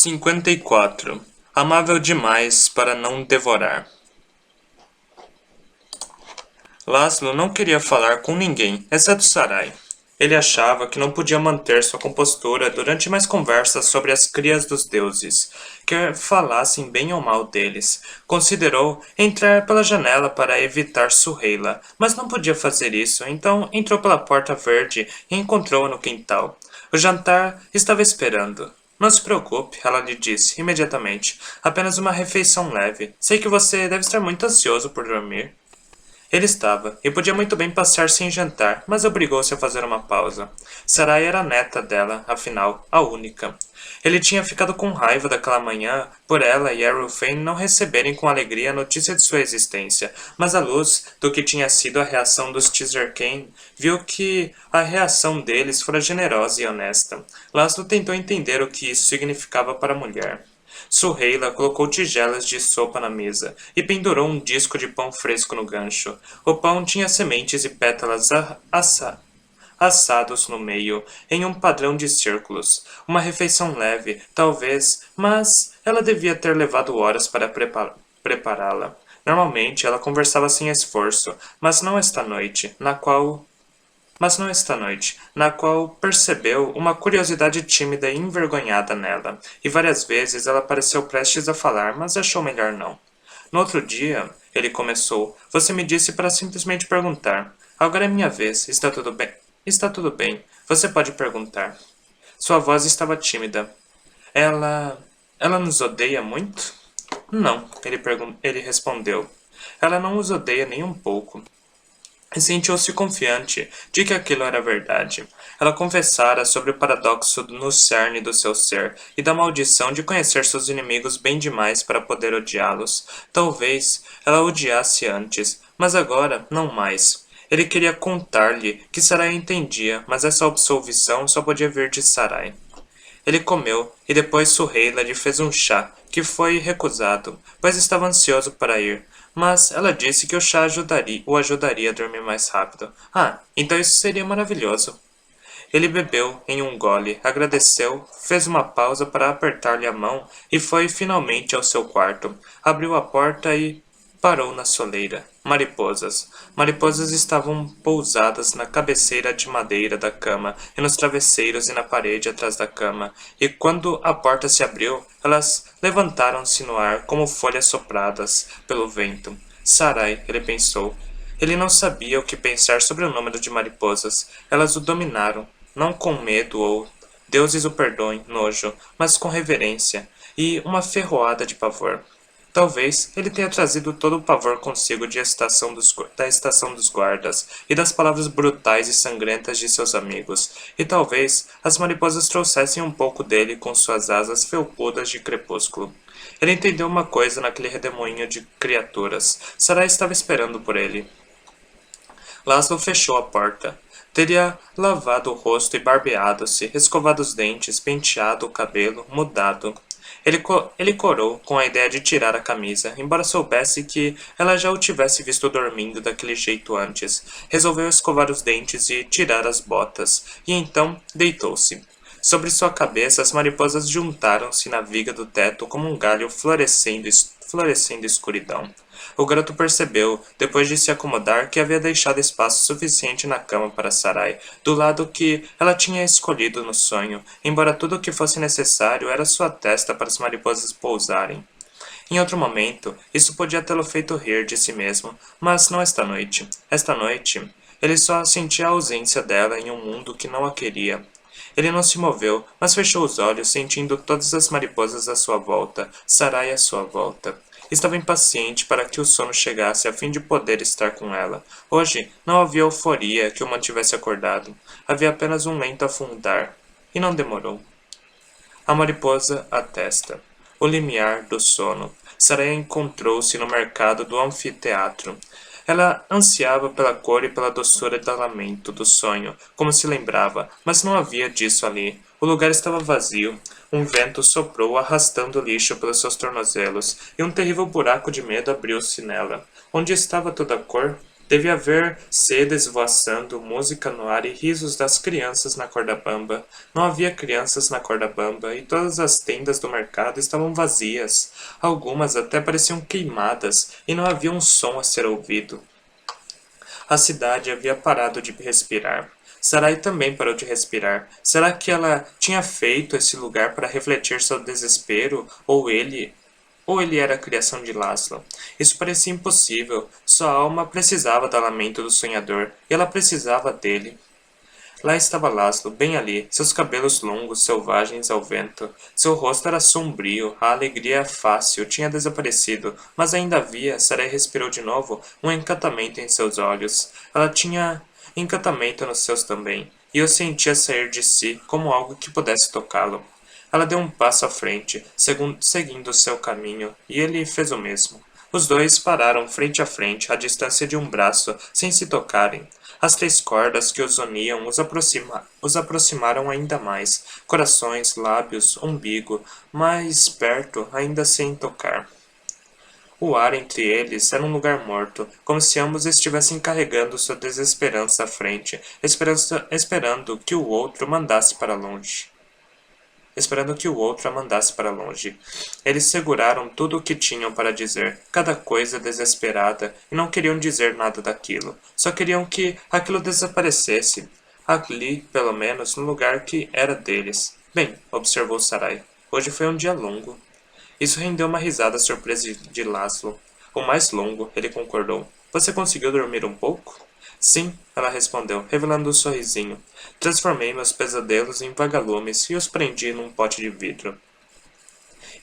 54. Amável demais para não devorar. Laszlo não queria falar com ninguém, exceto Sarai. Ele achava que não podia manter sua compostura durante mais conversas sobre as crias dos deuses, quer falassem bem ou mal deles. Considerou entrar pela janela para evitar Suheila, mas não podia fazer isso, então entrou pela porta verde e encontrou-a no quintal. O jantar estava esperando. Não se preocupe, ela lhe disse imediatamente. Apenas uma refeição leve. Sei que você deve estar muito ansioso por dormir. Ele estava, e podia muito bem passar sem jantar, mas obrigou-se a fazer uma pausa. Sarai era a neta dela, afinal, a única. Ele tinha ficado com raiva daquela manhã por ela e Arulfane não receberem com alegria a notícia de sua existência, mas à luz do que tinha sido a reação dos Tizerkane, viu que a reação deles fora generosa e honesta. Laszlo tentou entender o que isso significava para a mulher. Suheila colocou tigelas de sopa na mesa e pendurou um disco de pão fresco no gancho. O pão tinha sementes e pétalas assados no meio, em um padrão de círculos. Uma refeição leve, talvez, mas ela devia ter levado horas para prepará-la. Normalmente ela conversava sem esforço, mas não esta noite, na qual percebeu uma curiosidade tímida e envergonhada nela, e várias vezes ela pareceu prestes a falar, mas achou melhor não. No outro dia, ele começou. Você me disse para simplesmente perguntar. Agora é minha vez. Está tudo bem? Está tudo bem. Você pode perguntar. Sua voz estava tímida. Ela nos odeia muito? Não, ele respondeu. Ela não os odeia nem um pouco. E sentiu-se confiante de que aquilo era verdade. Ela confessara sobre o paradoxo no cerne do seu ser e da maldição de conhecer seus inimigos bem demais para poder odiá-los. Talvez ela odiasse antes, mas agora não mais. Ele queria contar-lhe que Sarai entendia, mas essa absolvição só podia vir de Sarai. Ele comeu, e depois Suheila lhe fez um chá, que foi recusado, pois estava ansioso para ir. Mas ela disse que o chá o ajudaria a dormir mais rápido. Ah, então isso seria maravilhoso. Ele bebeu em um gole, agradeceu, fez uma pausa para apertar-lhe a mão e foi finalmente ao seu quarto. Abriu a porta e parou na soleira. Mariposas. Mariposas estavam pousadas na cabeceira de madeira da cama, e nos travesseiros e na parede atrás da cama, e quando a porta se abriu, elas levantaram-se no ar como folhas sopradas pelo vento. Sarai, ele pensou. Ele não sabia o que pensar sobre o número de mariposas. Elas o dominaram, não com medo ou, deuses o perdoem, nojo, mas com reverência, e uma ferroada de pavor. Talvez ele tenha trazido todo o pavor consigo da estação dos guardas e das palavras brutais e sangrentas de seus amigos, e talvez as mariposas trouxessem um pouco dele com suas asas felpudas de crepúsculo. Ele entendeu uma coisa naquele redemoinho de criaturas. Sarai estava esperando por ele. Laszlo fechou a porta. Teria lavado o rosto e barbeado-se, escovado os dentes, penteado o cabelo, mudado. Ele corou com a ideia de tirar a camisa, embora soubesse que ela já o tivesse visto dormindo daquele jeito antes. Resolveu escovar os dentes e tirar as botas, e então deitou-se. Sobre sua cabeça as mariposas juntaram-se na viga do teto como um galho florescendo escuridão. O garoto percebeu, depois de se acomodar, que havia deixado espaço suficiente na cama para Sarai, do lado que ela tinha escolhido no sonho, embora tudo o que fosse necessário era sua testa para as mariposas pousarem. Em outro momento, isso podia tê-lo feito rir de si mesmo, mas não esta noite. Esta noite, ele só sentia a ausência dela em um mundo que não a queria. Ele não se moveu, mas fechou os olhos, sentindo todas as mariposas à sua volta, Sarai à sua volta. Estava impaciente para que o sono chegasse a fim de poder estar com ela. Hoje não havia euforia que o mantivesse acordado. Havia apenas um lento afundar. E não demorou. A mariposa à testa. O limiar do sono. Sarai encontrou-se no mercado do anfiteatro. Ela ansiava pela cor e pela doçura do lamento, do sonho, como se lembrava, mas não havia disso ali. O lugar estava vazio. Um vento soprou, arrastando lixo pelos seus tornozelos, e um terrível buraco de medo abriu-se nela. Onde estava toda a cor? Devia haver sedas voaçando, música no ar e risos das crianças na corda bamba. Não havia crianças na corda bamba e todas as tendas do mercado estavam vazias. Algumas até pareciam queimadas e não havia um som a ser ouvido. A cidade havia parado de respirar. Sarai também parou de respirar. Será que ela tinha feito esse lugar para refletir seu desespero? Ou ele era a criação de Laszlo? Isso parecia impossível. Sua alma precisava do lamento do sonhador, e ela precisava dele. Lá estava Laszlo, bem ali, seus cabelos longos, selvagens ao vento. Seu rosto era sombrio, a alegria fácil tinha desaparecido, mas ainda havia, Sarai respirou de novo, um encantamento em seus olhos. Ela tinha encantamento nos seus também, e eu sentia sair de si como algo que pudesse tocá-lo. Ela deu um passo à frente, seguindo seu caminho, e ele fez o mesmo. Os dois pararam frente a frente, à distância de um braço, sem se tocarem. As 3 cordas que os uniam os aproximaram ainda mais, corações, lábios, umbigo, mais perto, ainda sem tocar. O ar entre eles era um lugar morto, como se ambos estivessem carregando sua desesperança à frente, esperando que o outro mandasse para longe. Esperando que o outro a mandasse para longe. Eles seguraram tudo o que tinham para dizer, cada coisa desesperada, e não queriam dizer nada daquilo. Só queriam que aquilo desaparecesse. Ali, pelo menos, no lugar que era deles. Bem, observou Sarai. Hoje foi um dia longo. Isso rendeu uma risada surpresa de Laszlo. O mais longo, ele concordou. Você conseguiu dormir um pouco? Sim, ela respondeu, revelando um sorrisinho. Transformei meus pesadelos em vagalumes e os prendi num pote de vidro.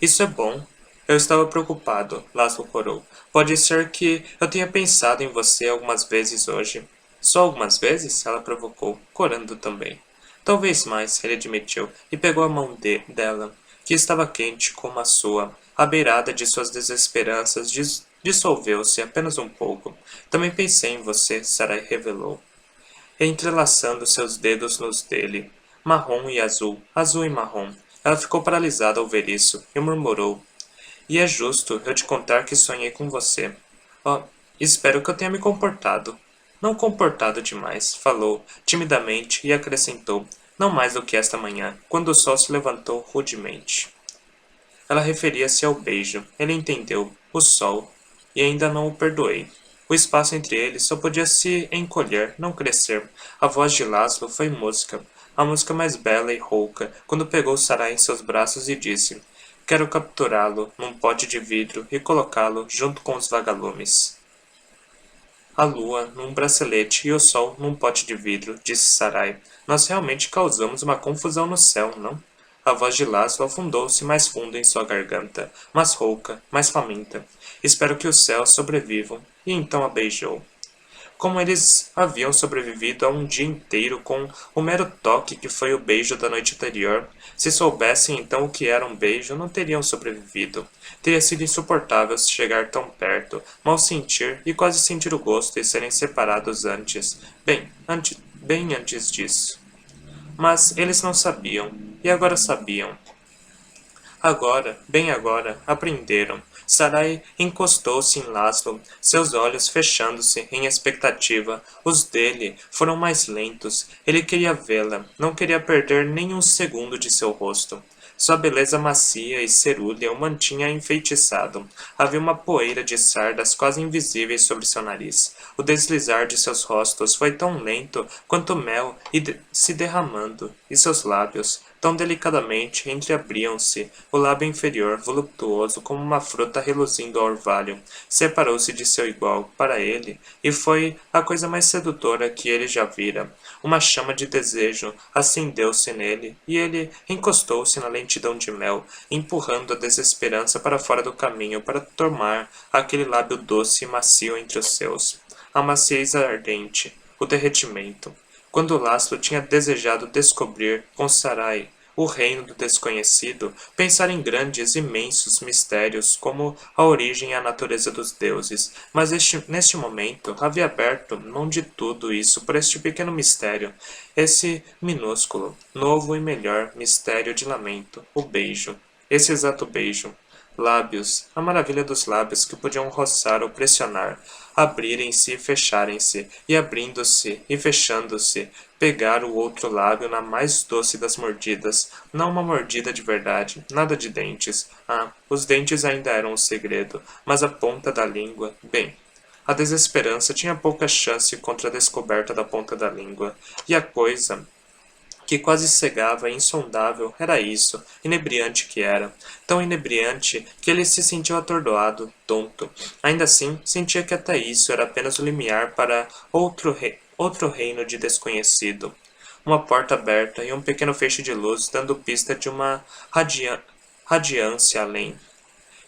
Isso é bom. Eu estava preocupado, Laszlo corou. Pode ser que eu tenha pensado em você algumas vezes hoje. Só algumas vezes? Ela provocou, corando também. Talvez mais, ele admitiu, e pegou a mão dela, que estava quente como a sua. A beirada de suas desesperanças dissolveu-se apenas um pouco. Também pensei em você, Sarai revelou, entrelaçando seus dedos nos dele. Marrom e azul, azul e marrom. Ela ficou paralisada ao ver isso, e murmurou. E é justo eu te contar que sonhei com você. Oh, espero que eu tenha me comportado. Não comportado demais, falou, timidamente, e acrescentou, não mais do que esta manhã, quando o sol se levantou rudemente. Ela referia-se ao beijo. Ele entendeu. O sol. E ainda não o perdoei. O espaço entre eles só podia se encolher, não crescer. A voz de Laszlo foi música. A música mais bela e rouca, quando pegou Sarai em seus braços e disse: Quero capturá-lo num pote de vidro e colocá-lo junto com os vagalumes. A lua num bracelete e o sol num pote de vidro, disse Sarai. Nós realmente causamos uma confusão no céu, não? A voz de Laszlo afundou-se mais fundo em sua garganta, mais rouca, mais faminta. Espero que os céus sobrevivam. E então a beijou. Como eles haviam sobrevivido a um dia inteiro com o mero toque que foi o beijo da noite anterior, se soubessem então o que era um beijo, não teriam sobrevivido. Teria sido insuportável chegar tão perto, mal sentir e quase sentir o gosto e serem separados antes. Bem antes disso. Mas eles não sabiam, e agora sabiam. Agora, bem agora, aprenderam. Sarai encostou-se em Laszlo, seus olhos fechando-se em expectativa. Os dele foram mais lentos. Ele queria vê-la, não queria perder nem um segundo de seu rosto. Sua beleza macia e cerúlea o mantinha enfeitiçado. Havia uma poeira de sardas quase invisíveis sobre seu nariz. O deslizar de seus rostos foi tão lento quanto mel se derramando, e seus lábios, tão delicadamente, entreabriam-se. O lábio inferior, voluptuoso como uma fruta reluzindo ao orvalho, separou-se de seu igual, para ele, e foi a coisa mais sedutora que ele já vira. Uma chama de desejo acendeu-se nele, e ele encostou-se na lentidão de mel, empurrando a desesperança para fora do caminho para tomar aquele lábio doce e macio entre os seus. A maciez ardente, o derretimento. Quando Laszlo tinha desejado descobrir com Sarai o reino do desconhecido, pensar em grandes, imensos mistérios como a origem e a natureza dos deuses, mas neste momento havia aberto mão de tudo isso por este pequeno mistério, esse minúsculo, novo e melhor mistério de lamento, o beijo. Esse exato beijo. Lábios, a maravilha dos lábios que podiam roçar ou pressionar, abrirem-se e fecharem-se, e abrindo-se e fechando-se, pegar o outro lábio na mais doce das mordidas, não uma mordida de verdade, nada de dentes. Ah, os dentes ainda eram um segredo, mas a ponta da língua, bem. A desesperança tinha pouca chance contra a descoberta da ponta da língua, e a coisa que quase cegava e insondável era isso, inebriante que era. Tão inebriante que ele se sentiu atordoado, tonto. Ainda assim, sentia que até isso era apenas o limiar para outro reino de desconhecido. Uma porta aberta e um pequeno feixe de luz dando pista de uma radiância além.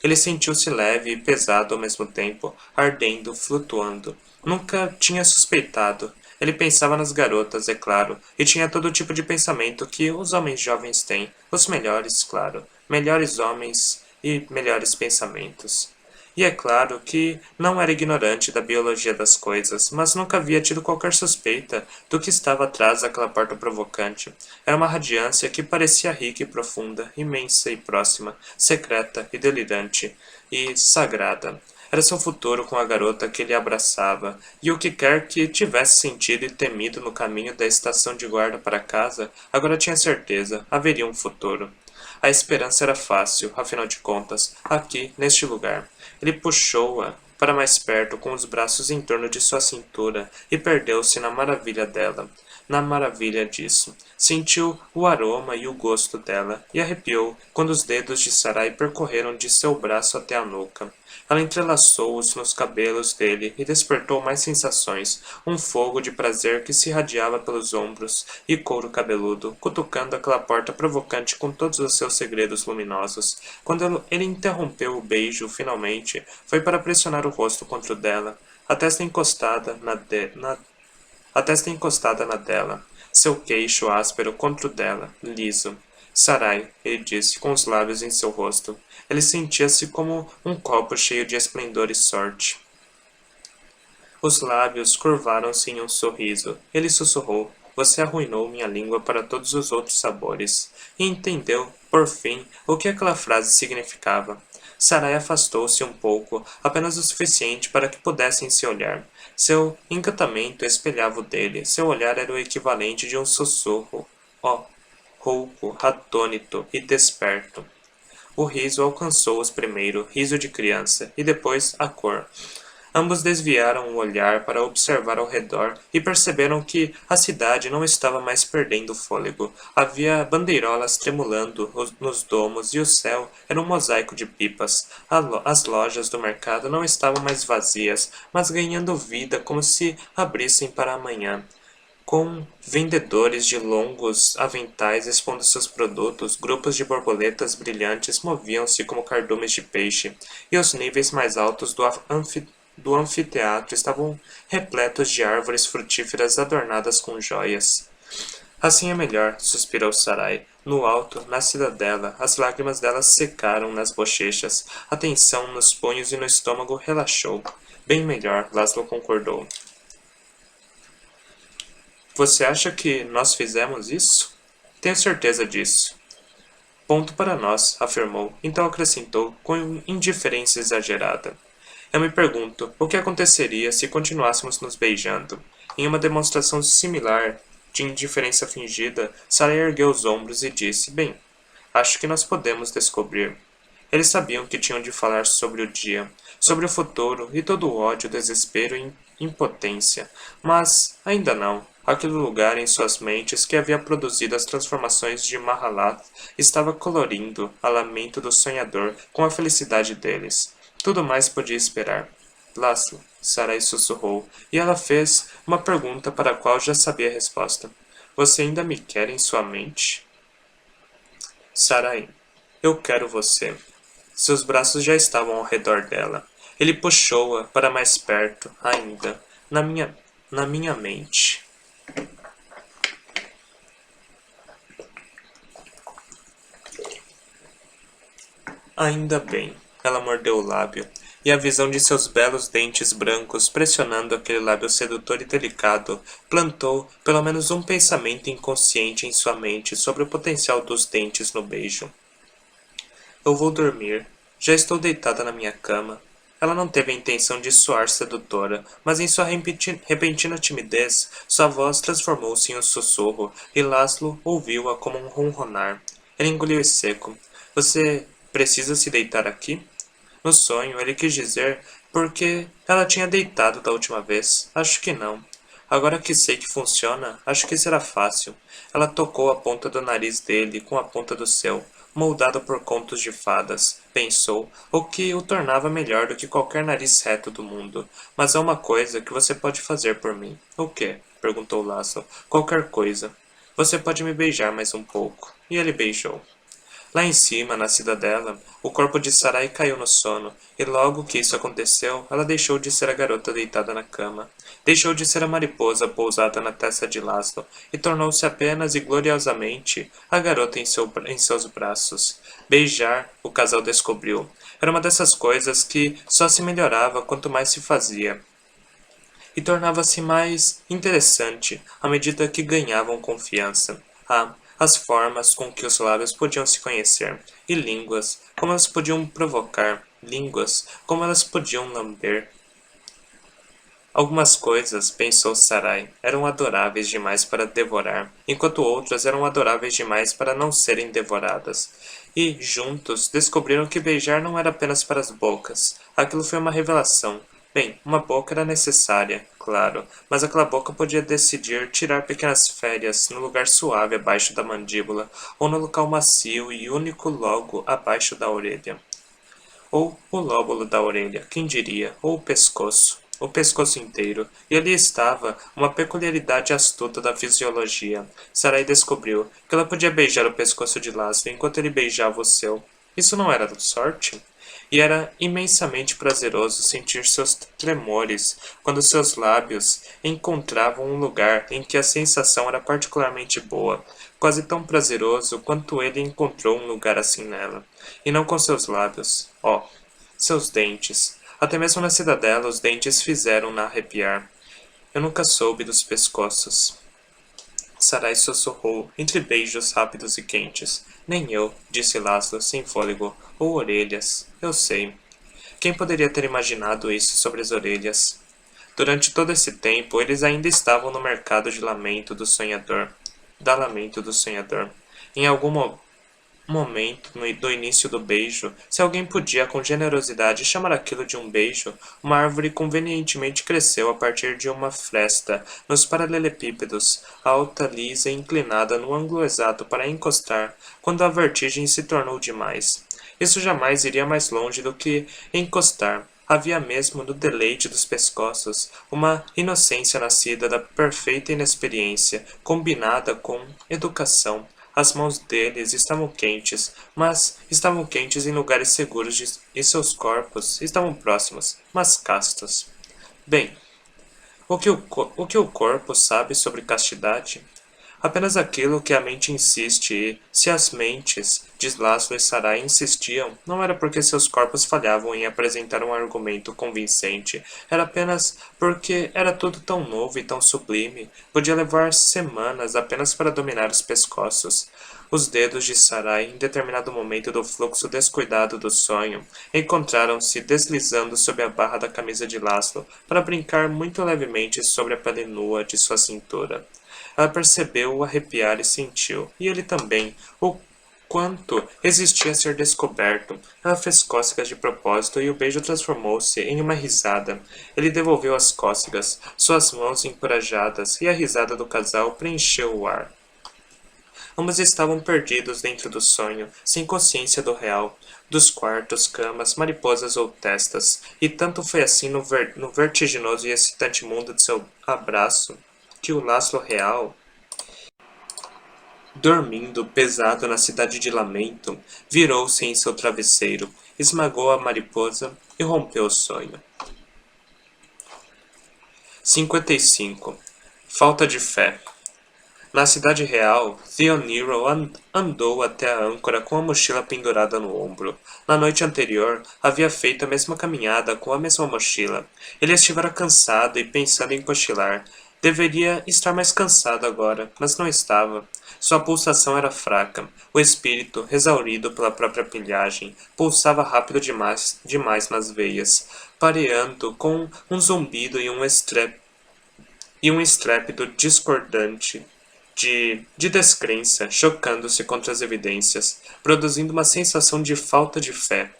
Ele sentiu-se leve e pesado ao mesmo tempo, ardendo, flutuando. Nunca tinha suspeitado. Ele pensava nas garotas, é claro, e tinha todo tipo de pensamento que os homens jovens têm, os melhores, claro, melhores homens e melhores pensamentos. E é claro que não era ignorante da biologia das coisas, mas nunca havia tido qualquer suspeita do que estava atrás daquela porta provocante. Era uma radiância que parecia rica e profunda, imensa e próxima, secreta e delirante, e sagrada. Era seu futuro com a garota que ele abraçava, e o que quer que tivesse sentido e temido no caminho da estação de guarda para casa, agora tinha certeza, haveria um futuro. A esperança era fácil, afinal de contas, aqui, neste lugar. Ele puxou-a para mais perto com os braços em torno de sua cintura e perdeu-se na maravilha dela, na maravilha disso. Sentiu o aroma e o gosto dela, e arrepiou quando os dedos de Sarai percorreram de seu braço até a nuca. Ela entrelaçou-os nos cabelos dele e despertou mais sensações, um fogo de prazer que se irradiava pelos ombros e couro cabeludo, cutucando aquela porta provocante com todos os seus segredos luminosos. Quando ele interrompeu o beijo, finalmente, foi para pressionar o rosto contra o dela, a testa encostada na dela, seu queixo áspero contra o dela, liso. Sarai, ele disse, com os lábios em seu rosto. Ele sentia-se como um copo cheio de esplendor e sorte. Os lábios curvaram-se em um sorriso. Ele sussurrou: Você arruinou minha língua para todos os outros sabores. E entendeu, por fim, o que aquela frase significava. Sarai afastou-se um pouco, apenas o suficiente para que pudessem se olhar. Seu encantamento espelhava o dele. Seu olhar era o equivalente de um sussurro. Oh, rouco, atônito e desperto. O riso alcançou-os primeiro, riso de criança, e depois a cor. Ambos desviaram o olhar para observar ao redor e perceberam que a cidade não estava mais perdendo o fôlego. Havia bandeirolas tremulando nos domos e o céu era um mosaico de pipas. As lojas do mercado não estavam mais vazias, mas ganhando vida como se abrissem para amanhã. Com vendedores de longos aventais expondo seus produtos, grupos de borboletas brilhantes moviam-se como cardumes de peixe, e os níveis mais altos do anfiteatro estavam repletos de árvores frutíferas adornadas com joias. Assim é melhor, suspirou Sarai. No alto, na cidadela, as lágrimas dela secaram nas bochechas, a tensão nos punhos e no estômago relaxou. Bem melhor, Laszlo concordou. Você acha que nós fizemos isso? Tenho certeza disso. Ponto para nós, afirmou, então acrescentou com indiferença exagerada. Eu me pergunto o que aconteceria se continuássemos nos beijando. Em uma demonstração similar de indiferença fingida, Sarah ergueu os ombros e disse, bem, acho que nós podemos descobrir. Eles sabiam que tinham de falar sobre o dia, sobre o futuro e todo o ódio, desespero e impotência, mas ainda não. Aquele lugar em suas mentes que havia produzido as transformações de Mahalath estava colorindo a lamento do sonhador com a felicidade deles. Tudo mais podia esperar. Laszlo, Sarai sussurrou, e ela fez uma pergunta para a qual já sabia a resposta. Você ainda me quer em sua mente? Sarai, eu quero você. Seus braços já estavam ao redor dela. Ele puxou-a para mais perto, ainda, na minha mente. Ainda bem, ela mordeu o lábio, e a visão de seus belos dentes brancos pressionando aquele lábio sedutor e delicado plantou pelo menos um pensamento inconsciente em sua mente sobre o potencial dos dentes no beijo. Eu vou dormir, Já estou deitada na minha cama. Ela não teve a intenção de soar sedutora, mas em sua repentina timidez, sua voz transformou-se em um sussurro, e Laszlo ouviu-a como um ronronar. Ele engoliu em seco. Você precisa se deitar aqui? No sonho, ele quis dizer porque ela tinha deitado da última vez. Acho que não. Agora que sei que funciona, acho que será fácil. Ela tocou a ponta do nariz dele com a ponta do seu, moldado por contos de fadas, pensou, o que o tornava melhor do que qualquer nariz reto do mundo. Mas há uma coisa que você pode fazer por mim. O quê? Perguntou Laszlo. Qualquer coisa. Você pode me beijar mais um pouco. E ele beijou. Lá em cima, na cidadela, o corpo de Sarai caiu no sono, e logo que isso aconteceu, ela deixou de ser a garota deitada na cama. Deixou de ser a mariposa pousada na testa de Laszlo, e tornou-se apenas e gloriosamente a garota em seus braços. Beijar, o casal descobriu. Era uma dessas coisas que só se melhorava quanto mais se fazia, e tornava-se mais interessante à medida que ganhavam confiança. As formas com que os lábios podiam se conhecer, e línguas, como elas podiam provocar, línguas, como elas podiam lamber. Algumas coisas, pensou Sarai, eram adoráveis demais para devorar, enquanto outras eram adoráveis demais para não serem devoradas. E, juntos, descobriram que beijar não era apenas para as bocas. Aquilo foi uma revelação. Bem, uma boca era necessária, claro, mas aquela boca podia decidir tirar pequenas férias no lugar suave abaixo da mandíbula, ou no local macio e único logo abaixo da orelha. Ou o lóbulo da orelha, quem diria, ou o pescoço inteiro, e ali estava uma peculiaridade astuta da fisiologia. Sarai descobriu que ela podia beijar o pescoço de Laszlo enquanto ele beijava o seu. Isso não era sorte? E era imensamente prazeroso sentir seus tremores quando seus lábios encontravam um lugar em que a sensação era particularmente boa, quase tão prazeroso quanto ele encontrou um lugar assim nela. E não com seus lábios. Oh, seus dentes. Até mesmo na cidadela os dentes fizeram-na arrepiar. Eu nunca soube dos pescoços. Sarai sussurrou, entre beijos rápidos e quentes. Nem eu, disse Laszlo, sem fôlego. Ou orelhas. Eu sei. Quem poderia ter imaginado isso sobre as orelhas? Durante todo esse tempo, eles ainda estavam no mercado de lamento do sonhador. Da lamento do sonhador. Em algum momento do início do beijo, se alguém podia com generosidade chamar aquilo de um beijo, uma árvore convenientemente cresceu a partir de uma fresta nos paralelepípedos, alta, lisa e inclinada no ângulo exato para encostar, quando a vertigem se tornou demais. Isso jamais iria mais longe do que encostar. Havia mesmo no deleite dos pescoços uma inocência nascida da perfeita inexperiência, combinada com educação. As mãos deles estavam quentes, mas estavam quentes em lugares seguros e seus corpos estavam próximos, mas castos. Bem, o que o corpo sabe sobre castidade? Apenas aquilo que a mente insiste e, se as mentes de Laszlo e Sarai insistiam, não era porque seus corpos falhavam em apresentar um argumento convincente, era apenas porque era tudo tão novo e tão sublime, podia levar semanas apenas para dominar os pescoços. Os dedos de Sarai, em determinado momento do fluxo descuidado do sonho, encontraram-se deslizando sob a barra da camisa de Laszlo para brincar muito levemente sobre a pele nua de sua cintura. Ela percebeu-o arrepiar e sentiu, e ele também, o quanto existia a ser descoberto. Ela fez cócegas de propósito e o beijo transformou-se em uma risada. Ele devolveu as cócegas, suas mãos encorajadas, e a risada do casal preencheu o ar. Ambos estavam perdidos dentro do sonho, sem consciência do real, dos quartos, camas, mariposas ou testas, e tanto foi assim no vertiginoso e excitante mundo de seu abraço, que o Laszlo real, dormindo pesado na cidade de lamento, virou-se em seu travesseiro, esmagou a mariposa e rompeu o sonho. 55. Falta de fé. Na cidade real, Theoniro andou até a âncora com a mochila pendurada no ombro. Na noite anterior, havia feito a mesma caminhada com a mesma mochila. Ele estivera cansado e pensando em cochilar. Deveria estar mais cansado agora, mas não estava. Sua pulsação era fraca. O espírito, exaurido pela própria pilhagem, pulsava rápido demais nas veias, pareando com um zumbido e um estrépito discordante de descrença, chocando-se contra as evidências, produzindo uma sensação de falta de fé.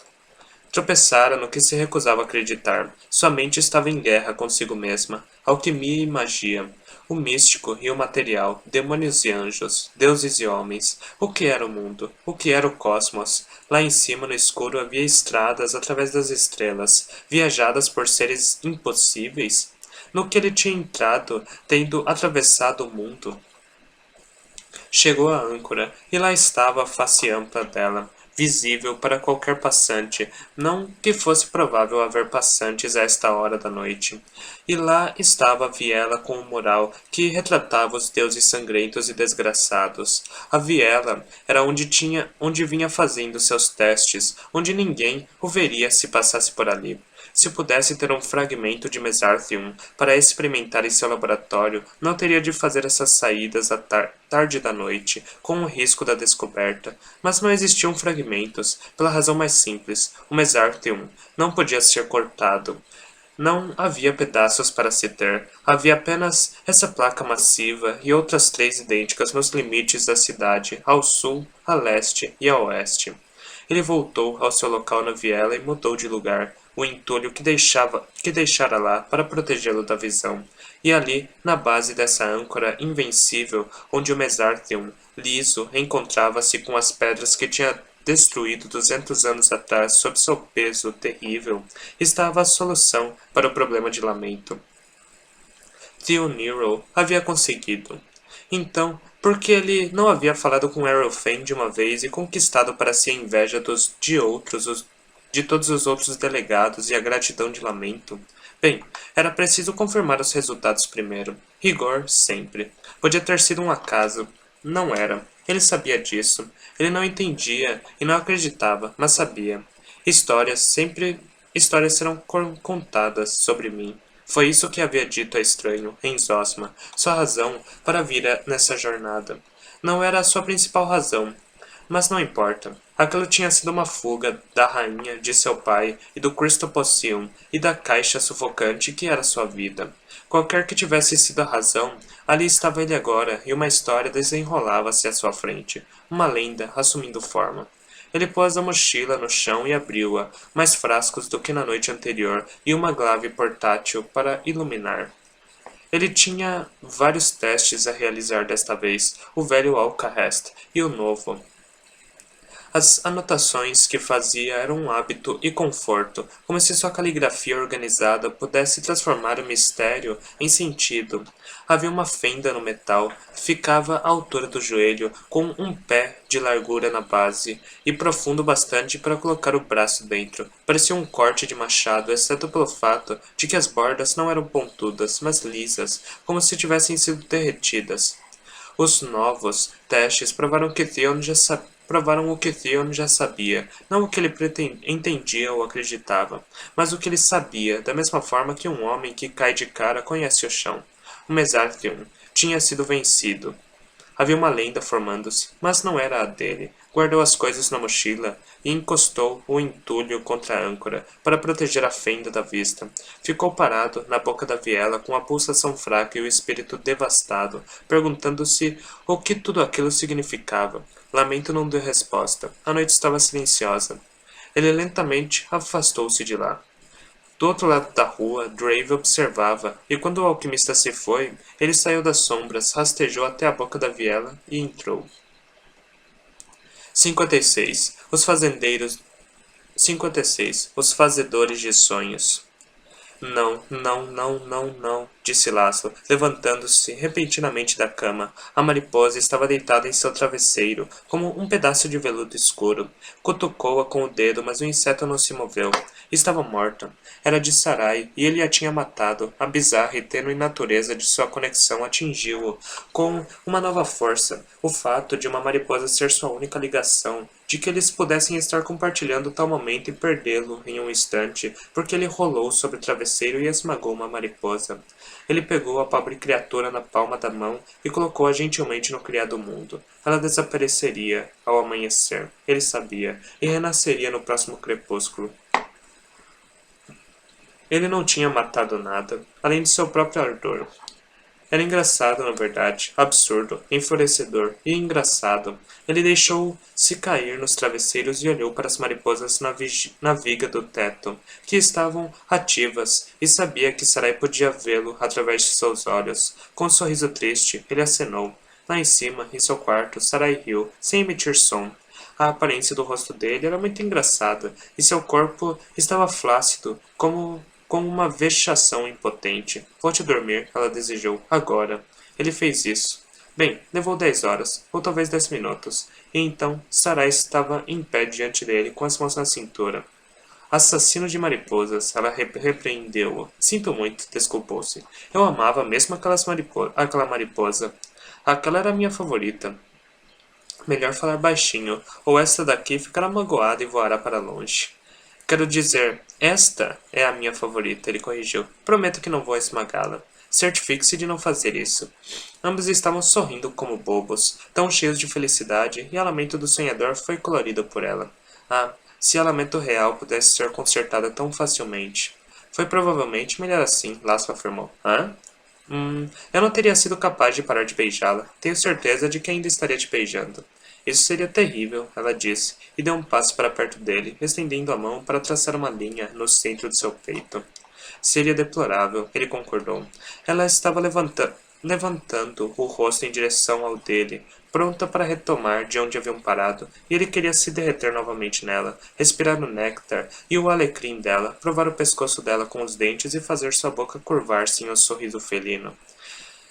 Tropeçara no que se recusava a acreditar. Sua mente estava em guerra consigo mesma. Alquimia e magia. O místico e o material. Demônios e anjos. Deuses e homens. O que era o mundo? O que era o cosmos? Lá em cima, no escuro, havia estradas através das estrelas, viajadas por seres impossíveis. No que ele tinha entrado, tendo atravessado o mundo, chegou à âncora, e lá estava a face ampla dela, visível para qualquer passante, não que fosse provável haver passantes a esta hora da noite. E lá estava a viela com o mural que retratava os deuses sangrentos e desgraçados. A viela era onde vinha fazendo seus testes, onde ninguém o veria se passasse por ali. Se pudesse ter um fragmento de Mesarthium para experimentar em seu laboratório, não teria de fazer essas saídas à tarde da noite, com o risco da descoberta. Mas não existiam fragmentos, pela razão mais simples. O Mesarthium não podia ser cortado. Não havia pedaços para se ter. Havia apenas essa placa massiva e outras 3 idênticas nos limites da cidade, ao sul, a leste e a oeste. Ele voltou ao seu local na viela e mudou de lugar, o entulho que deixara lá para protegê-lo da visão. E ali, na base dessa âncora invencível, onde o Mesarthium, liso, encontrava-se com as pedras que tinha destruído 200 anos atrás sob seu peso terrível, estava a solução para o problema de lamento. Theo Nero havia conseguido. Então, por que ele não havia falado com Aerofane de uma vez e conquistado para si a inveja de todos os outros delegados e a gratidão de Lamento? Bem, era preciso confirmar os resultados primeiro. Rigor, sempre. Podia ter sido um acaso. Não era. Ele sabia disso. Ele não entendia e não acreditava, mas sabia. Histórias serão contadas sobre mim. Foi isso que havia dito a estranho, em Zosma, sua razão para vir nessa jornada. Não era a sua principal razão, mas não importa. Aquilo tinha sido uma fuga da rainha, de seu pai, e do Christopossium, e da caixa sufocante que era sua vida. Qualquer que tivesse sido a razão, ali estava ele agora, e uma história desenrolava-se à sua frente, uma lenda assumindo forma. Ele pôs a mochila no chão e abriu-a, mais frascos do que na noite anterior, e uma glaive portátil para iluminar. Ele tinha vários testes a realizar desta vez, o velho Alcahest e o novo. As anotações que fazia eram um hábito e conforto, como se sua caligrafia organizada pudesse transformar o mistério em sentido. Havia uma fenda no metal, ficava à altura do joelho, com um pé de largura na base, e profundo bastante para colocar o braço dentro. Parecia um corte de machado, exceto pelo fato de que as bordas não eram pontudas, mas lisas, como se tivessem sido derretidas. Os novos testes provaram o que Theon já sabia, não o que ele entendia ou acreditava, mas o que ele sabia, da mesma forma que um homem que cai de cara conhece o chão. O Mesarthium tinha sido vencido. Havia uma lenda formando-se, mas não era a dele. Guardou as coisas na mochila e encostou o entulho contra a âncora, para proteger a fenda da vista. Ficou parado na boca da viela com a pulsação fraca e o espírito devastado, perguntando-se o que tudo aquilo significava. Lamento não deu resposta. A noite estava silenciosa. Ele lentamente afastou-se de lá. Do outro lado da rua, Drave observava, e quando o alquimista se foi, ele saiu das sombras, rastejou até a boca da viela e entrou. 56. Os fazendeiros. 56. Os fazedores de sonhos. Não, não, não, não, não, disse Laszlo, levantando-se repentinamente da cama. A mariposa estava deitada em seu travesseiro, como um pedaço de veludo escuro. Cutucou-a com o dedo, mas o inseto não se moveu. Estava morta. Era de Sarai, e ele a tinha matado. A bizarra e tênue natureza de sua conexão atingiu-o com uma nova força. O fato de uma mariposa ser sua única ligação, de que eles pudessem estar compartilhando tal momento e perdê-lo em um instante, porque ele rolou sobre o travesseiro e esmagou uma mariposa. Ele pegou a pobre criatura na palma da mão e colocou-a gentilmente no criado mundo. Ela desapareceria ao amanhecer, ele sabia, e renasceria no próximo crepúsculo. Ele não tinha matado nada, além de seu próprio ardor. Era engraçado, na verdade, absurdo, enfurecedor e engraçado. Ele deixou-se cair nos travesseiros e olhou para as mariposas na viga do teto, que estavam ativas, e sabia que Sarai podia vê-lo através de seus olhos. Com um sorriso triste, ele acenou. Lá em cima, em seu quarto, Sarai riu, sem emitir som. A aparência do rosto dele era muito engraçada, e seu corpo estava flácido, como uma vexação impotente. Volte dormir, ela desejou, agora. Ele fez isso. Bem, levou 10 horas, ou talvez 10 minutos, e então Sarai estava em pé diante dele, com as mãos na cintura. Assassino de mariposas, ela repreendeu-o. Sinto muito, desculpou-se. Eu amava mesmo aquela mariposa. Aquela era a minha favorita. Melhor falar baixinho, ou esta daqui ficará magoada e voará para longe. Quero dizer, esta é a minha favorita, ele corrigiu. Prometo que não vou esmagá-la. Certifique-se de não fazer isso. Ambos estavam sorrindo como bobos, tão cheios de felicidade, e a lamento do sonhador foi colorido por ela. Ah, se a lamento real pudesse ser consertada tão facilmente. Foi provavelmente melhor assim, Laço afirmou. Hã? Eu não teria sido capaz de parar de beijá-la. Tenho certeza de que ainda estaria te beijando. Isso seria terrível, ela disse, e deu um passo para perto dele, estendendo a mão para traçar uma linha no centro de seu peito. Seria deplorável, ele concordou. Ela estava levantando o rosto em direção ao dele, pronta para retomar de onde haviam parado, e ele queria se derreter novamente nela, respirar o néctar e o alecrim dela, provar o pescoço dela com os dentes e fazer sua boca curvar-se em um sorriso felino.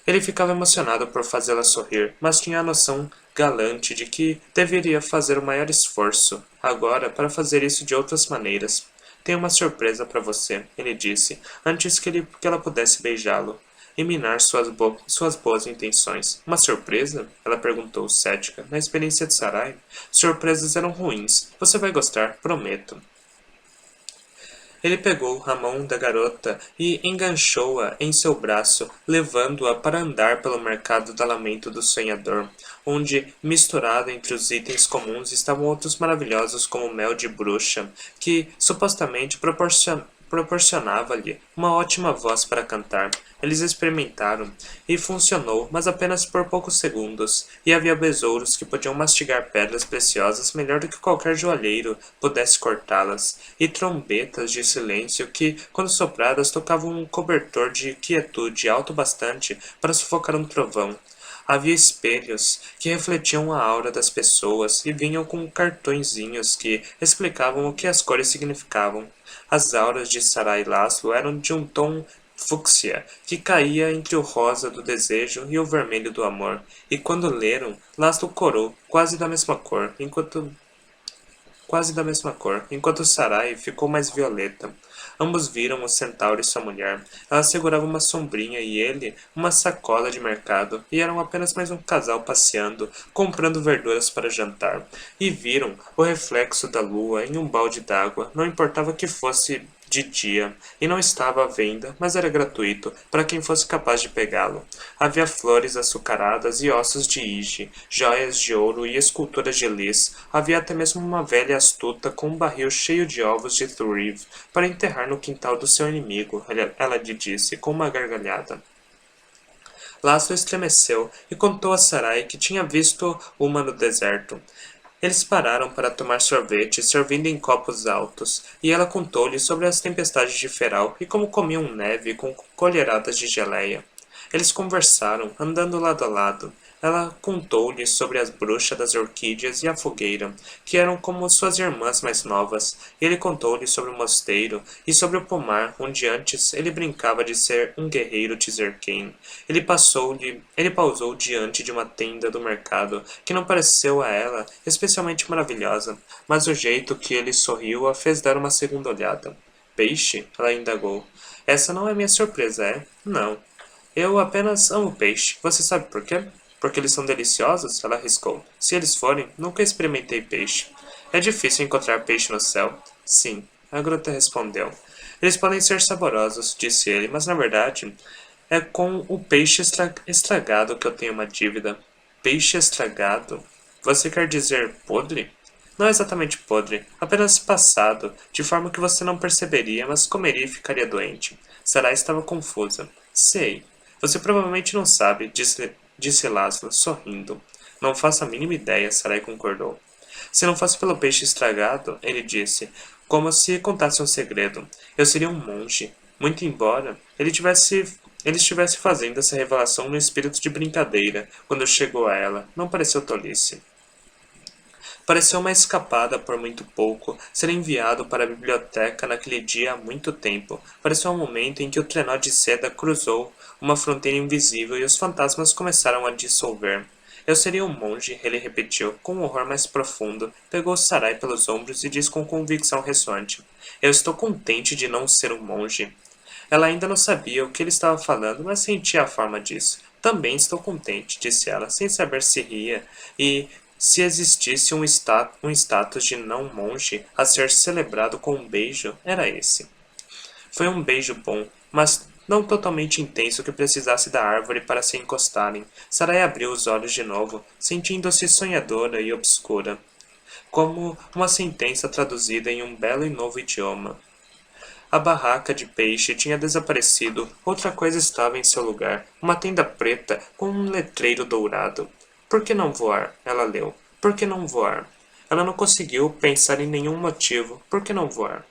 Ele ficava emocionado por fazê-la sorrir, mas tinha a noção galante de que deveria fazer o maior esforço, agora, para fazer isso de outras maneiras. Tenho uma surpresa para você, ele disse, antes que ela pudesse beijá-lo e minar suas boas intenções. Uma surpresa? Ela perguntou, cética. Na experiência de Sarai, surpresas eram ruins. Você vai gostar, prometo. Ele pegou a mão da garota e enganchou-a em seu braço, levando-a para andar pelo mercado da lamento do sonhador, onde, misturado entre os itens comuns, estavam outros maravilhosos como mel de bruxa, que supostamente proporcionava-lhe uma ótima voz para cantar. Eles experimentaram, e funcionou, mas apenas por poucos segundos, e havia besouros que podiam mastigar pedras preciosas melhor do que qualquer joalheiro pudesse cortá-las, e trombetas de silêncio que, quando sopradas, tocavam um cobertor de quietude alto bastante para sufocar um trovão. Havia espelhos que refletiam a aura das pessoas e vinham com cartõezinhos que explicavam o que as cores significavam. As auras de Sarai Laszlo eram de um tom fúcsia, que caía entre o rosa do desejo e o vermelho do amor, e quando leram, Laszlo corou, quase da mesma cor, enquanto Sarai ficou mais violeta. Ambos viram o centauro e sua mulher. Ela segurava uma sombrinha e ele uma sacola de mercado, e eram apenas mais um casal passeando, comprando verduras para jantar. E viram o reflexo da lua em um balde d'água, não importava que fosse de dia, e não estava à venda, mas era gratuito, para quem fosse capaz de pegá-lo. Havia flores açucaradas e ossos de ige, joias de ouro e esculturas de lis. Havia até mesmo uma velha astuta com um barril cheio de ovos de thrive para enterrar no quintal do seu inimigo, ela lhe disse, com uma gargalhada. Laszlo estremeceu e contou a Sarai que tinha visto uma no deserto. Eles pararam para tomar sorvete, servindo em copos altos, e ela contou-lhe sobre as tempestades de Feral e como comiam neve com colheradas de geleia. Eles conversaram, andando lado a lado. Ela contou-lhe sobre as bruxas das orquídeas e a fogueira, que eram como suas irmãs mais novas, e ele contou-lhe sobre o mosteiro e sobre o pomar, onde antes ele brincava de ser um guerreiro Tzerken. Ele pausou diante de uma tenda do mercado, que não pareceu a ela especialmente maravilhosa, mas o jeito que ele sorriu a fez dar uma segunda olhada. Peixe? Ela indagou. Essa não é minha surpresa, é? Não. Eu apenas amo peixe. Você sabe por quê? Porque eles são deliciosos? Ela arriscou. Se eles forem, nunca experimentei peixe. É difícil encontrar peixe no céu? Sim, a garota respondeu. Eles podem ser saborosos, disse ele, mas na verdade é com o peixe estragado que eu tenho uma dívida. Peixe estragado? Você quer dizer podre? Não exatamente podre, apenas passado, de forma que você não perceberia, mas comeria e ficaria doente. Sarai estava confusa. Sei. Você provavelmente não sabe, disse Laszlo, sorrindo. Não faço a mínima ideia, Sarai concordou. Se não fosse pelo peixe estragado, ele disse, como se contasse um segredo, eu seria um monge. Muito embora ele estivesse fazendo essa revelação no espírito de brincadeira, quando chegou a ela, não pareceu tolice. Pareceu uma escapada por muito pouco, ser enviado para a biblioteca naquele dia há muito tempo. Pareceu um momento em que o trenó de seda cruzou uma fronteira invisível e os fantasmas começaram a dissolver. Eu seria um monge, ele repetiu, com um horror mais profundo, pegou Sarai pelos ombros e disse com convicção ressoante. Eu estou contente de não ser um monge. Ela ainda não sabia o que ele estava falando, mas sentia a forma disso. Também estou contente, disse ela, sem saber se ria, e se existisse um status de não monge a ser celebrado com um beijo, era esse. Foi um beijo bom, mas não totalmente intenso que precisasse da árvore para se encostarem. Sarai abriu os olhos de novo, sentindo-se sonhadora e obscura, como uma sentença traduzida em um belo e novo idioma. A barraca de peixe tinha desaparecido, outra coisa estava em seu lugar, uma tenda preta com um letreiro dourado. Por que não voar? Ela leu. Por que não voar? Ela não conseguiu pensar em nenhum motivo. Por que não voar?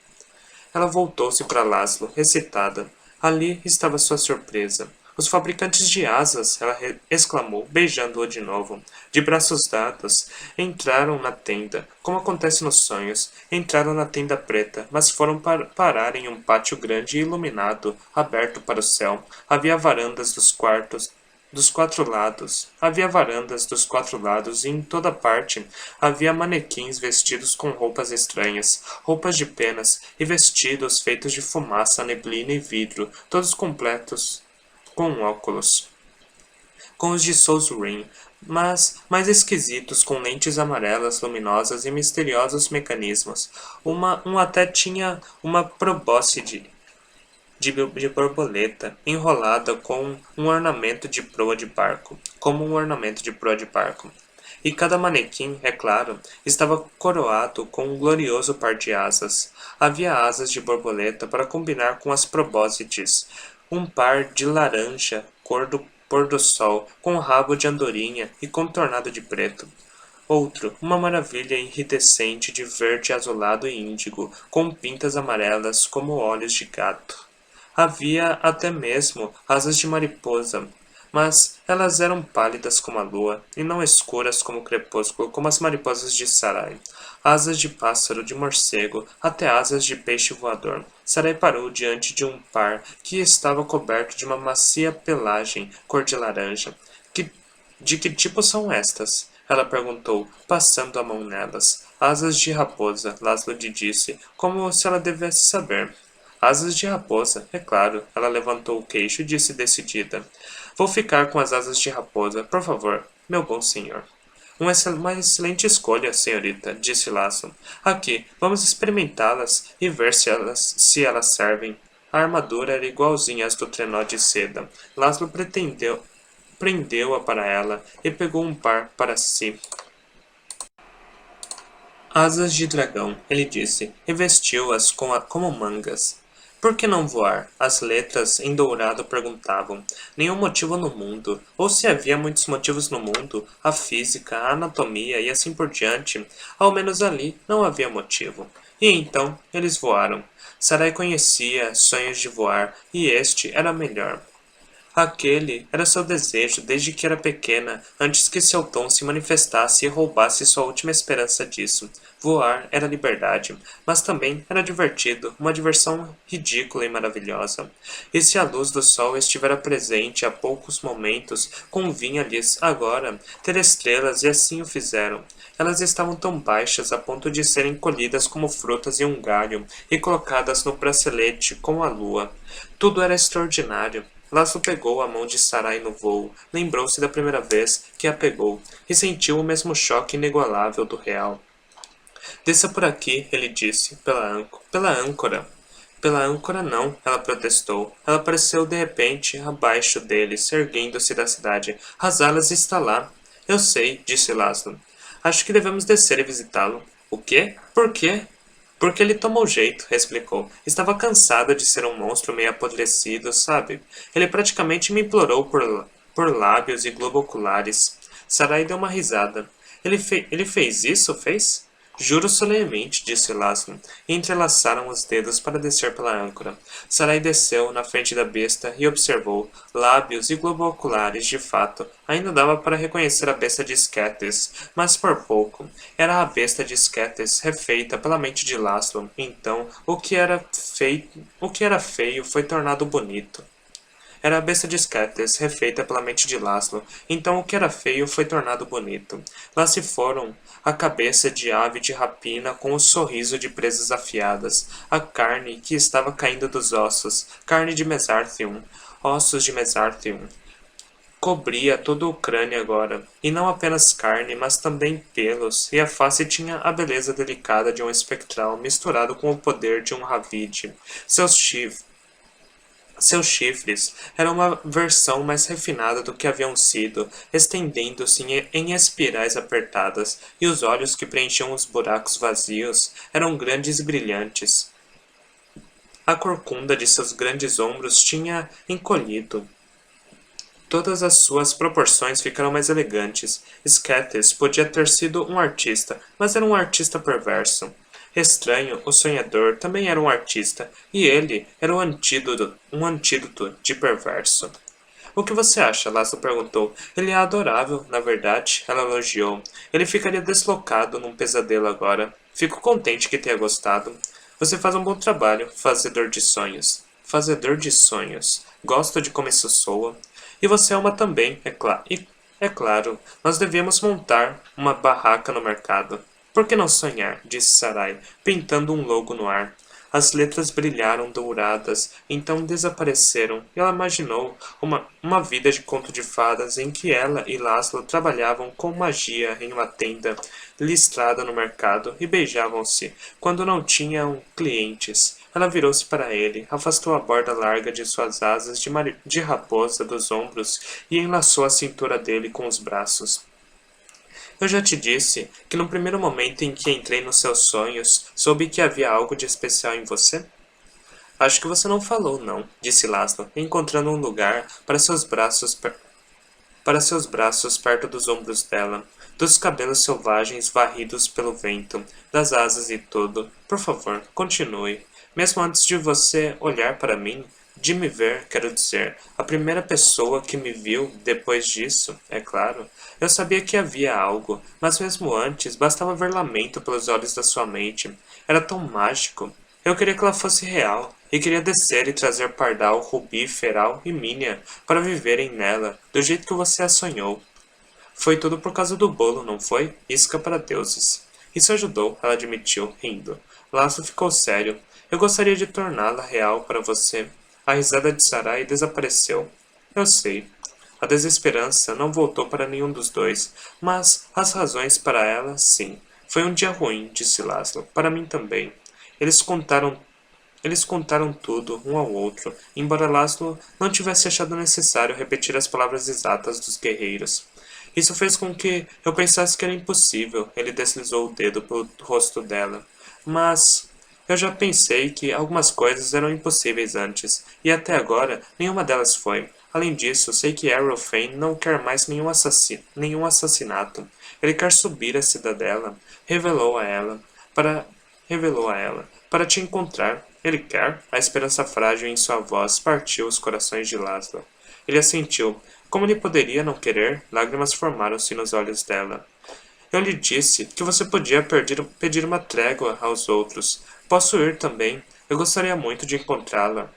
Ela voltou-se para Laszlo, excitada. Ali estava sua surpresa. Os fabricantes de asas, ela exclamou, beijando-o de novo. De braços dados, entraram na tenda, como acontece nos sonhos. Entraram na tenda preta, mas foram parar em um pátio grande e iluminado, aberto para o céu. Havia varandas dos quatro lados. Havia varandas dos quatro lados e em toda parte havia manequins vestidos com roupas estranhas, roupas de penas e vestidos feitos de fumaça, neblina e vidro, todos completos com óculos, com os de Soul's-Ring, mas mais esquisitos, com lentes amarelas, luminosas e misteriosos mecanismos. Um até tinha uma probóscide de borboleta, enrolada com um ornamento de proa de barco, como um ornamento de proa de barco. E cada manequim, é claro, estava coroado com um glorioso par de asas. Havia asas de borboleta para combinar com as probóscides, um par de laranja, cor do pôr do sol, com rabo de andorinha e contornado de preto. Outro, uma maravilha iridescente de verde azulado e índigo, com pintas amarelas como olhos de gato. Havia até mesmo asas de mariposa, mas elas eram pálidas como a lua, e não escuras como o crepúsculo, como as mariposas de Sarai. Asas de pássaro, de morcego, até asas de peixe voador. Sarai parou diante de um par que estava coberto de uma macia pelagem cor de laranja. De que tipo são estas? Ela perguntou, passando a mão nelas. Asas de raposa, Laszlo lhe disse, como se ela devesse saber. Asas de raposa, é claro. Ela levantou o queixo e disse decidida. Vou ficar com as asas de raposa, por favor, meu bom senhor. Uma excelente escolha, senhorita, disse Laszlo. Aqui, vamos experimentá-las e ver se elas servem. A armadura era igualzinha às do trenó de seda. Laszlo prendeu-a para ela e pegou um par para si. Asas de dragão, ele disse, e vestiu-as como mangas. Por que não voar? As letras em dourado perguntavam. Nenhum motivo no mundo. Ou se havia muitos motivos no mundo, a física, a anatomia e assim por diante, ao menos ali não havia motivo. E então eles voaram. Sarai conhecia sonhos de voar, e este era melhor. Aquele era seu desejo desde que era pequena, antes que seu dom se manifestasse e roubasse sua última esperança disso. Voar era liberdade, mas também era divertido, uma diversão ridícula e maravilhosa. E se a luz do sol estivera presente há poucos momentos, convinha-lhes, agora, ter estrelas e assim o fizeram. Elas estavam tão baixas a ponto de serem colhidas como frutas em um galho e colocadas no bracelete com a lua. Tudo era extraordinário. Laszlo pegou a mão de Sarai no voo, lembrou-se da primeira vez que a pegou, e sentiu o mesmo choque inigualável do real. Desça por aqui, ele disse, pela âncora. Pela âncora não, ela protestou. Ela apareceu de repente, abaixo deles, erguendo-se da cidade. Razalas está lá. Eu sei, disse Laszlo. Acho que devemos descer e visitá-lo. O quê? Por quê? Porque ele tomou jeito, explicou. Estava cansado de ser um monstro meio apodrecido, sabe? Ele praticamente me implorou por lábios e globo oculares. Sarai deu uma risada. Ele fez isso, fez? Juro solenemente, disse Laszlo, e entrelaçaram os dedos para descer pela âncora. Sarai desceu na frente da besta e observou. Lábios e globo oculares, de fato. Ainda dava para reconhecer a besta de Sketes, mas por pouco. Era a besta de Sketes, refeita pela mente de Laszlo. Então, o que era feio foi tornado bonito. Era a besta de Sketes, refeita pela mente de Laszlo. Então o que era feio foi tornado bonito. Lá se foram a cabeça de ave de rapina com o sorriso de presas afiadas, a carne que estava caindo dos ossos, carne de Mesarthium, ossos de Mesarthium. Cobria todo o crânio agora, e não apenas carne, mas também pelos, e a face tinha a beleza delicada de um espectral misturado com o poder de um ravide. Seus chifres eram uma versão mais refinada do que haviam sido, estendendo-se em espirais apertadas, e os olhos que preenchiam os buracos vazios eram grandes e brilhantes. A corcunda de seus grandes ombros tinha encolhido. Todas as suas proporções ficaram mais elegantes. Sketes podia ter sido um artista, mas era um artista perverso. Estranho, o sonhador também era um artista, e ele era um antídoto de perverso. O que você acha? Laszlo perguntou. Ele é adorável, na verdade, ela elogiou. Ele ficaria deslocado num pesadelo agora. Fico contente que tenha gostado. Você faz um bom trabalho, fazedor de sonhos. Fazedor de sonhos. Gosto de como isso soa. E você é uma também, é claro, nós devemos montar uma barraca no mercado. Por que não sonhar? Disse Sarai, pintando um logo no ar. As letras brilharam douradas, então desapareceram, e ela imaginou uma vida de conto de fadas em que ela e Laszlo trabalhavam com magia em uma tenda listrada no mercado e beijavam-se quando não tinham clientes. Ela virou-se para ele, afastou a borda larga de suas asas de raposa dos ombros e enlaçou a cintura dele com os braços. Eu já te disse que no primeiro momento em que entrei nos seus sonhos, soube que havia algo de especial em você? Acho que você não falou, não, disse Laszlo, encontrando um lugar para seus braços perto dos ombros dela, dos cabelos selvagens varridos pelo vento, das asas e tudo. Por favor, continue. Mesmo antes de você olhar para mim, de me ver, quero dizer, a primeira pessoa que me viu depois disso, é claro, eu sabia que havia algo, mas mesmo antes bastava ver lamento pelos olhos da sua mente. Era tão mágico. Eu queria que ela fosse real, e queria descer e trazer Pardal, Rubi, Feral e Minia para viverem nela, do jeito que você a sonhou. Foi tudo por causa do bolo, não foi? Isca para deuses. Isso ajudou, ela admitiu, rindo. Laszlo ficou sério. Eu gostaria de torná-la real para você. A risada de Sarai desapareceu. Eu sei. A desesperança não voltou para nenhum dos dois, mas as razões para ela, sim. Foi um dia ruim, disse Laszlo. Para mim também. Eles contaram eles contaram tudo, um ao outro, embora Laszlo não tivesse achado necessário repetir as palavras exatas dos guerreiros. Isso fez com que eu pensasse que era impossível. Ele deslizou o dedo pelo rosto dela. Mas eu já pensei que algumas coisas eram impossíveis antes, e até agora nenhuma delas foi. Além disso, sei que Errol Fane não quer mais nenhum assassinato. Ele quer subir a cidadela. Revelou a ela. Para te encontrar. Ele quer? A esperança frágil em sua voz partiu os corações de Laszlo. Ele assentiu. Como ele poderia não querer? Lágrimas formaram-se nos olhos dela. Eu lhe disse que você podia pedir uma trégua aos outros. Posso ir também. Eu gostaria muito de encontrá-la.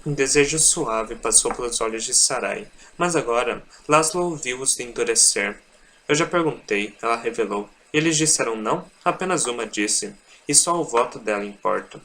Um desejo suave passou pelos olhos de Sarai, mas agora Laszlo ouviu-os endurecer. Eu já perguntei, ela revelou. Eles disseram não? Apenas uma disse. E só o voto dela importa.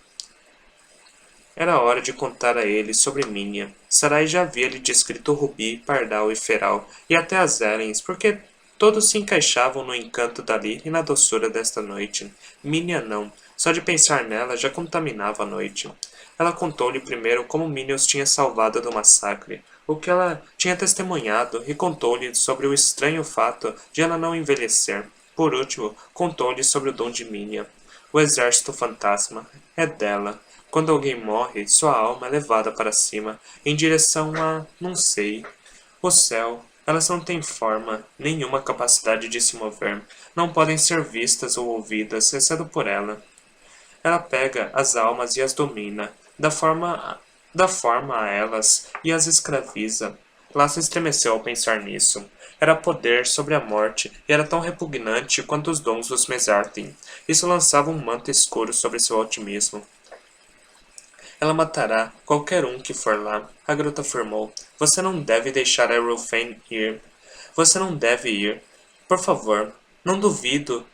Era hora de contar a ele sobre Minia. Sarai já havia lhe descrito Rubi, Pardal e Feral, e até as Elens, porque todos se encaixavam no encanto dali e na doçura desta noite. Minia não. Só de pensar nela já contaminava a noite. Ela contou-lhe primeiro como Minia os tinha salvado do massacre, o que ela tinha testemunhado, e contou-lhe sobre o estranho fato de ela não envelhecer. Por último, contou-lhe sobre o dom de Minia. O exército fantasma é dela. Quando alguém morre, sua alma é levada para cima, em direção a não sei. O céu. Elas não têm forma, nenhuma capacidade de se mover. Não podem ser vistas ou ouvidas, exceto por ela. Ela pega as almas e as domina, dá forma a elas e as escraviza. Laço estremeceu ao pensar nisso. Era poder sobre a morte e era tão repugnante quanto os dons dos Mesartem. Isso lançava um manto escuro sobre seu otimismo. Ela matará qualquer um que for lá, a garota afirmou. Você não deve deixar a Rufain ir. Você não deve ir. Por favor, não duvido.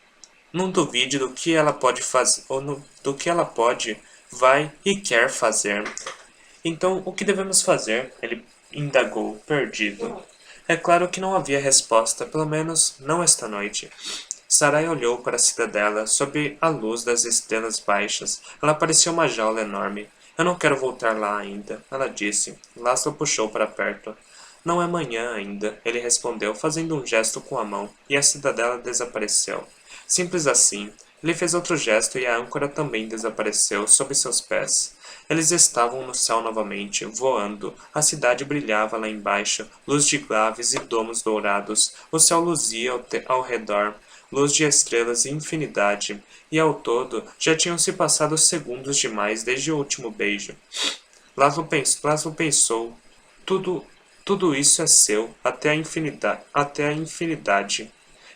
Não duvide do que ela pode fazer, ou do que ela pode, vai e quer fazer. Então, o que devemos fazer? Ele indagou, perdido. É claro que não havia resposta, pelo menos não esta noite. Sarai olhou para a cidadela sob a luz das estrelas baixas. Ela parecia uma jaula enorme. Eu não quero voltar lá ainda, ela disse. Laszlo puxou para perto. Não é manhã ainda, ele respondeu, fazendo um gesto com a mão, e a cidadela desapareceu. Simples assim. Ele fez outro gesto e a âncora também desapareceu sob seus pés. Eles estavam no céu novamente, voando. A cidade brilhava lá embaixo, luz de glaves e domos dourados. O céu luzia ao redor, luz de estrelas e infinidade. E ao todo, já tinham se passado segundos demais desde o último beijo. Laszlo pensou, tudo, tudo isso é seu, até a infinidade.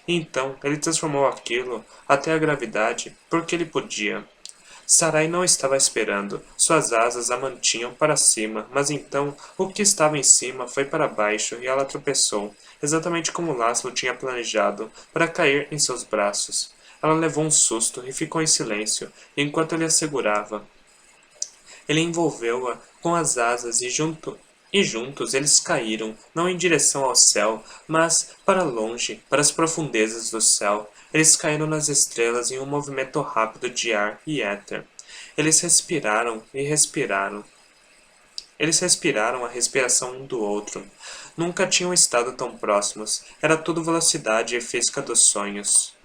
E então, ele transformou aquilo, até a gravidade, porque ele podia. Sarai não estava esperando. Suas asas a mantinham para cima, mas então o que estava em cima foi para baixo e ela tropeçou, exatamente como Laszlo tinha planejado, para cair em seus braços. Ela levou um susto e ficou em silêncio, enquanto ele a segurava. Ele envolveu-a com as asas e juntos eles caíram, não em direção ao céu, mas para longe, para as profundezas do céu. Eles caíram nas estrelas em um movimento rápido de ar e éter. Eles respiraram e respiraram. Eles respiraram a respiração um do outro. Nunca tinham estado tão próximos. Era tudo velocidade e física dos sonhos.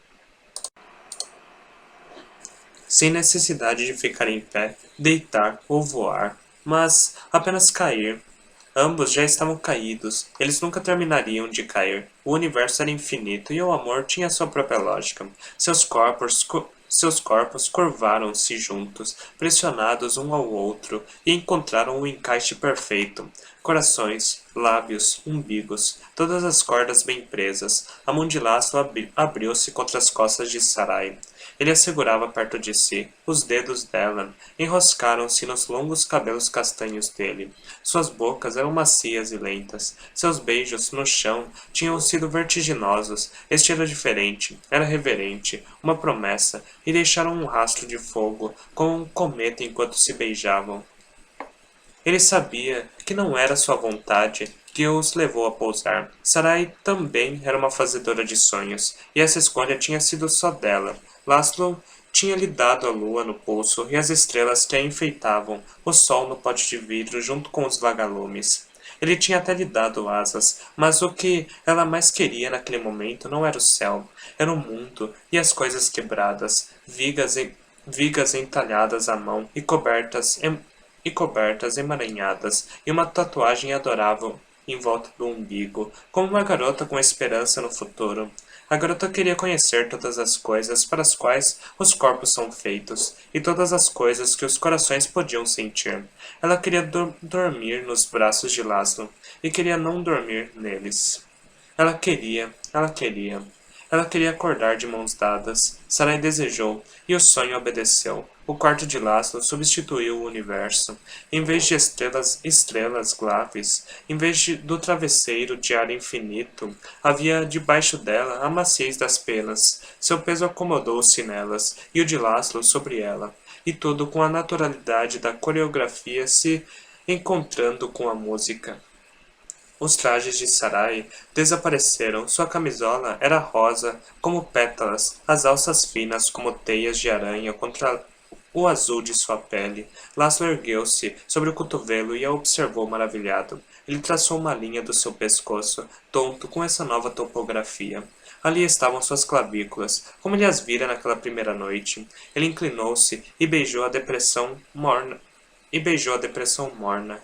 Sem necessidade de ficar em pé, deitar ou voar, mas apenas cair. Ambos já estavam caídos, eles nunca terminariam de cair. O universo era infinito e o amor tinha sua própria lógica. Seus corpos curvaram-se juntos, pressionados um ao outro, e encontraram um encaixe perfeito. Corações, lábios, umbigos, todas as cordas bem presas. A mão de laço abriu-se contra as costas de Sarai. Ele a segurava perto de si. Os dedos dela enroscaram-se nos longos cabelos castanhos dele. Suas bocas eram macias e lentas. Seus beijos no chão tinham sido vertiginosos. Estilo diferente. Era reverente. Uma promessa. E deixaram um rastro de fogo, como um cometa enquanto se beijavam. Ele sabia que não era sua vontade que os levou a pousar. Sarai também era uma fazedora de sonhos, e essa escolha tinha sido só dela. Laszlo tinha lhe dado a lua no pulso e as estrelas que a enfeitavam, o sol no pote de vidro junto com os vagalumes. Ele tinha até lhe dado asas, mas o que ela mais queria naquele momento não era o céu, era o mundo e as coisas quebradas, vigas entalhadas à mão e cobertas emaranhadas, e uma tatuagem adorável em volta do umbigo, como uma garota com esperança no futuro. A garota queria conhecer todas as coisas para as quais os corpos são feitos, e todas as coisas que os corações podiam sentir. Ela queria dormir nos braços de Laszlo, e queria não dormir neles. Ela queria. Ela queria acordar de mãos dadas. Sarai desejou, e o sonho obedeceu. O quarto de Laszlo substituiu o universo. Em vez de estrelas glaves, em vez do travesseiro de ar infinito, havia debaixo dela a maciez das penas. Seu peso acomodou-se nelas, e o de Laszlo sobre ela. E tudo com a naturalidade da coreografia se encontrando com a música. Os trajes de Sarai desapareceram, sua camisola era rosa como pétalas, as alças finas como teias de aranha contra o azul de sua pele. Laszlo ergueu-se sobre o cotovelo e a observou maravilhado. Ele traçou uma linha do seu pescoço, tonto com essa nova topografia. Ali estavam suas clavículas, como ele as vira naquela primeira noite. Ele inclinou-se e beijou a depressão morna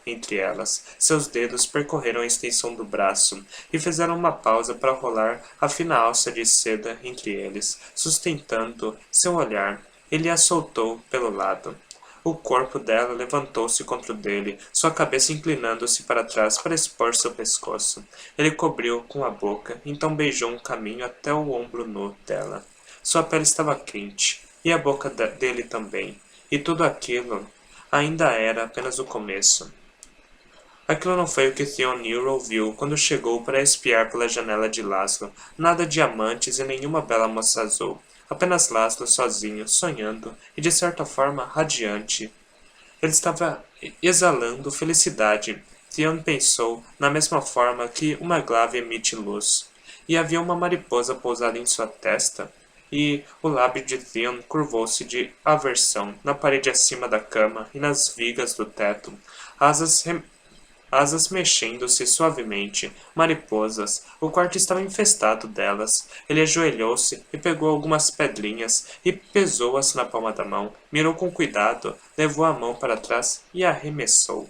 entre elas. Seus dedos percorreram a extensão do braço e fizeram uma pausa para rolar a fina alça de seda entre eles, sustentando seu olhar. Ele a soltou pelo lado. O corpo dela levantou-se contra o dele, sua cabeça inclinando-se para trás para expor seu pescoço. Ele cobriu com a boca, então beijou um caminho até o ombro nu dela. Sua pele estava quente, e a boca dele também. E tudo aquilo ainda era apenas o começo. Aquilo não foi o que Theon Nero viu quando chegou para espiar pela janela de Laszlo. Nada de amantes e nenhuma bela moça azul. Apenas Laszlo sozinho, sonhando e de certa forma radiante. Ele estava exalando felicidade. Theon pensou, na mesma forma que uma glaive emite luz. E havia uma mariposa pousada em sua testa. E o lábio de Theon curvou-se de aversão na parede acima da cama e nas vigas do teto. Asas Asas mexendo-se suavemente, mariposas. O quarto estava infestado delas. Ele ajoelhou-se e pegou algumas pedrinhas e pesou-as na palma da mão. Mirou com cuidado, levou a mão para trás e arremessou.